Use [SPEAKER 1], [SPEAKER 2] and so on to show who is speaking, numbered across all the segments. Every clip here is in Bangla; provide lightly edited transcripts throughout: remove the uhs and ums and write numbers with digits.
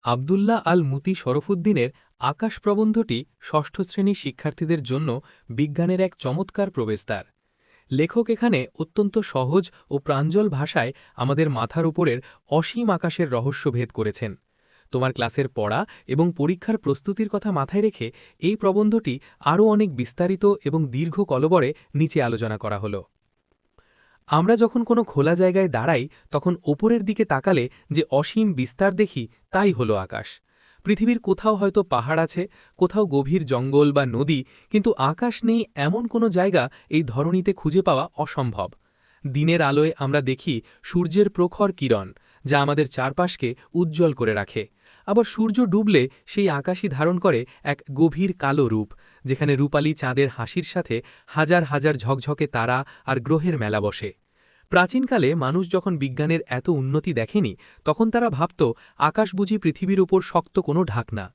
[SPEAKER 1] আবদুল্লাহ আল মুতি শরফুদ্দিনের আকাশ প্রবন্ধটি ষষ্ঠ শ্রেণীর শিক্ষার্থীদের জন্য বিজ্ঞানের এক চমৎকার প্রবেশদ্বার। লেখক এখানে অত্যন্ত সহজ ও প্রাঞ্জল ভাষায় আমাদের মাথার উপরের অসীম আকাশের রহস্য ভেদ করেছেন। তোমার ক্লাসের পড়া এবং পরীক্ষার প্রস্তুতির কথা মাথায় রেখে এই প্রবন্ধটি আরও অনেক বিস্তারিত এবং দীর্ঘ কলবরে নিচে আলোচনা করা হলো। আমরা যখন কোনো খোলা জায়গায় দাঁড়াই তখন ওপরের দিকে তাকালে যে অসীম বিস্তার দেখি তাই হলো আকাশ। পৃথিবীর কোথাও হয়তো পাহাড় আছে, কোথাও গভীর জঙ্গল বা নদী, কিন্তু আকাশ নেই এমন কোনো জায়গা এই ধরণীতে খুঁজে পাওয়া অসম্ভব। দিনের আলোয় আমরা দেখি সূর্যের প্রখর কিরণ, যা আমাদের চারপাশকে উজ্জ্বল করে রাখে। আবার সূর্য ডুবলে সেই আকাশই ধারণ করে এক গভীর কালো রূপ, যেখানে রূপালী চাঁদের হাসির সাথে হাজার হাজার ঝকঝকে তারা আর গ্রহের মেলা বসে। প্রাচীনকালে মানুষ যখন বিজ্ঞানের এত উন্নতি দেখেনি, তখন তারা ভাবত আকাশ বুঝি পৃথিবীর উপর শক্ত কোনো ঢাকনা।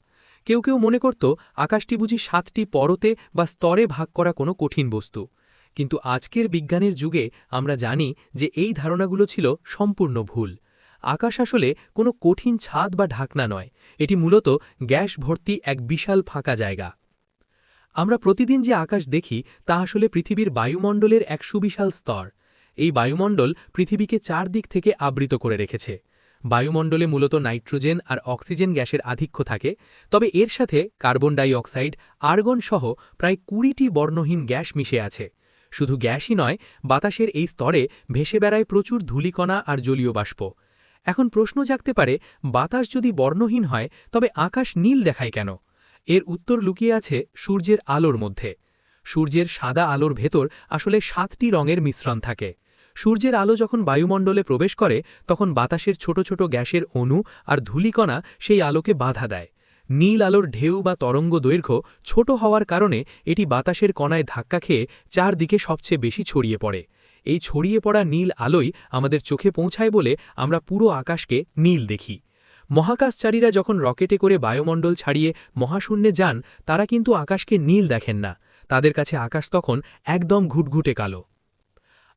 [SPEAKER 1] কেউ কেউ মনে করত আকাশটি বুঝি 7টি পরতে বা স্তরে ভাগ করা কোনো কঠিন বস্তু। কিন্তু আজকের বিজ্ঞানের যুগে আমরা জানি যে এই ধারণাগুলো ছিল সম্পূর্ণ ভুল। আকাশ আসলে কোনো কঠিন ছাদ বা ঢাকনা নয়, এটি মূলত গ্যাস ভর্তি এক বিশাল ফাঁকা জায়গা। আমরা প্রতিদিন যে আকাশ দেখি তা আসলে পৃথিবীর বায়ুমণ্ডলের এক সুবিশাল স্তর। এই বায়ুমণ্ডল পৃথিবীকে চারদিক থেকে আবৃত করে রেখেছে। বায়ুমণ্ডলে মূলত নাইট্রোজেন আর অক্সিজেন গ্যাসের আধিক্য থাকে, তবে এর সাথে কার্বন ডাই অক্সাইড, আর্গন সহ প্রায় 20টি বর্ণহীন গ্যাস মিশে আছে। শুধু গ্যাসই নয়, বাতাসের এই স্তরে ভেসে বেড়ায় প্রচুর ধূলিকণা আর জলীয় বাষ্প। এখন প্রশ্ন জাগতে পারে, বাতাস যদি বর্ণহীন হয় তবে আকাশ নীল দেখায় কেন? এর উত্তর লুকিয়ে আছে সূর্যের আলোর মধ্যে। সূর্যের সাদা আলোর ভেতর আসলে 7টি রঙের মিশ্রণ থাকে। সূর্যের আলো যখন বায়ুমণ্ডলে প্রবেশ করে তখন বাতাসের ছোট ছোট গ্যাসের অণু আর ধূলিকণা সেই আলোকে বাধা দেয়। নীল আলোর ঢেউ বা তরঙ্গ দৈর্ঘ্য ছোট হওয়ার কারণে এটি বাতাসের কণায় ধাক্কা খেয়ে চারদিকে সবচেয়ে বেশি ছড়িয়ে পড়ে। এই ছড়িয়ে পড়া নীল আলোই আমাদের চোখে পৌঁছায় বলে আমরা পুরো আকাশকে নীল দেখি। মহাকাশচারীরা যখন রকেটে করে বায়ুমণ্ডল ছাড়িয়ে মহাশূন্যে যান, তারা কিন্তু আকাশকে নীল দেখেন না। তাদের কাছে আকাশ তখন একদম ঘুটঘুটে কালো।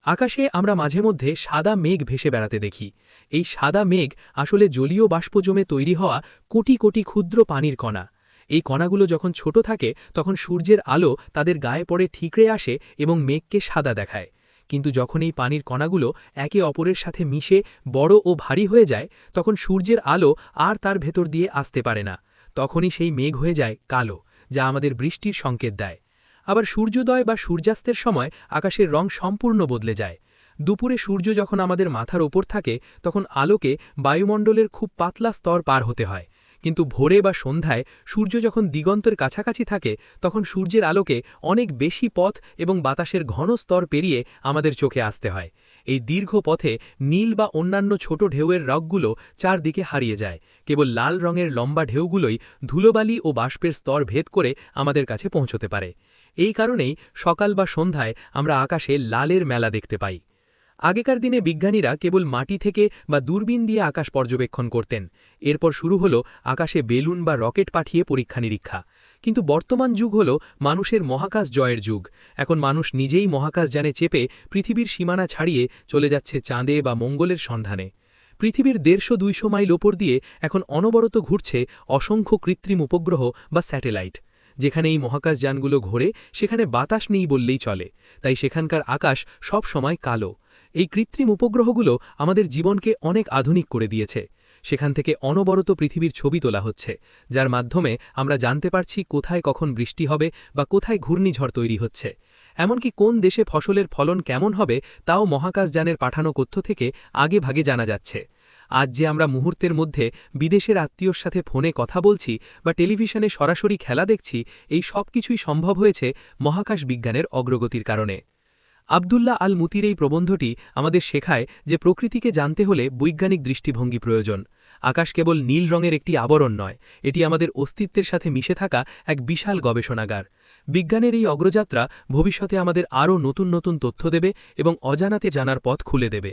[SPEAKER 1] আকাশে আমরা মাঝে মধ্যে সাদা মেঘ ভেসে বেড়াতে দেখি। এই সাদা মেঘ আসলে জলীয় বাষ্প জমে তৈরি হওয়া কোটি কোটি ক্ষুদ্র পানির কণা। এই কণাগুলো যখন ছোট থাকে তখন সূর্যের আলো তাদের গায়ে পড়ে ঠিকরে আসে এবং মেঘকে সাদা দেখায়। কিন্তু যখন এই পানির কণাগুলো একে অপরের সাথে মিশে বড় ও ভারী হয়ে যায়, তখন সূর্যের আলো আর তার ভেতর দিয়ে আসতে পারে না। তখনই সেই মেঘ হয়ে যায় কালো, যা আমাদের বৃষ্টির সংকেত দেয়। আবার সূর্যোদয় বা সূর্যাস্তের সময় আকাশের রং সম্পূর্ণ বদলে যায়। দুপুরে সূর্য যখন আমাদের মাথার ওপর থাকে তখন আলোকে বায়ুমণ্ডলের খুব পাতলা স্তর পার হতে হয়, কিন্তু ভোরে বা সন্ধ্যায় সূর্য যখন দিগন্তের কাছাকাছি থাকে তখন সূর্যের আলোকে অনেক বেশি পথ এবং বাতাসের ঘন স্তর পেরিয়ে আমাদের চোখে আসতে হয়। এই দীর্ঘ পথে নীল বা অন্যান্য ছোট ঢেউয়ের রগগুলো চারদিকে হারিয়ে যায়। কেবল লাল রঙের লম্বা ঢেউগুলোই ধুলোবালি ও বাষ্পের স্তর ভেদ করে আমাদের কাছে পৌঁছতে পারে। এই কারণেই সকাল বা সন্ধ্যায় আমরা আকাশে লালের মেলা দেখতে পাই। আগেকার দিনে বিজ্ঞানীরা কেবল মাটি থেকে বা দূরবীন দিয়ে আকাশ পর্যবেক্ষণ করতেন। এরপর শুরু হলো আকাশে বেলুন বা রকেট পাঠিয়ে পরীক্ষা নিরীক্ষা। কিন্তু বর্তমান যুগ হল মানুষের মহাকাশ জয়ের যুগ। এখন মানুষ নিজেই মহাকাশযানে চেপে পৃথিবীর সীমানা ছাড়িয়ে চলে যাচ্ছে চাঁদে বা মঙ্গলের সন্ধানে। পৃথিবীর 150-200 মাইল ওপর দিয়ে এখন অনবরত ঘুরছে অসংখ্য কৃত্রিম উপগ্রহ বা স্যাটেলাইট। যেখানে এই মহাকাশযানগুলো ঘোরে সেখানে বাতাস নেই বললেই চলে, তাই সেখানকার আকাশ সব সময় কালো। এই কৃত্রিম উপগ্রহগুলো আমাদের জীবনকে অনেক আধুনিক করে দিয়েছে। সেখান থেকে অনবরত পৃথিবীর ছবি তোলা হচ্ছে, যার মাধ্যমে আমরা জানতে পারছি কোথায় কখন বৃষ্টি হবে বা কোথায় ঘূর্ণিঝড় তৈরি হচ্ছে। এমনকি কোন দেশে ফসলের ফলন কেমন হবে তাও মহাকাশযানের পাঠানো তথ্য থেকে আগে ভাগে জানা যাচ্ছে। আজ যে আমরা মুহূর্তের মধ্যে বিদেশের আত্মীয়র সাথে ফোনে কথা বলছি বা টেলিভিশনে সরাসরি খেলা দেখছি, এই সব কিছুই সম্ভব হয়েছে মহাকাশ বিজ্ঞানের অগ্রগতির কারণে। আবদুল্লাহ আল মুতির এই প্রবন্ধটি আমাদের শেখায় যে প্রকৃতিকে জানতে হলে বৈজ্ঞানিক দৃষ্টিভঙ্গি প্রয়োজন। আকাশ কেবল নীল রঙের একটি আবরণ নয়, এটি আমাদের অস্তিত্বের সাথে মিশে থাকা এক বিশাল গবেষণাগার। বিজ্ঞানের এই অগ্রযাত্রা ভবিষ্যতে আমাদের আরও নতুন নতুন তথ্য দেবে এবং অজানাতে জানার পথ খুলে দেবে।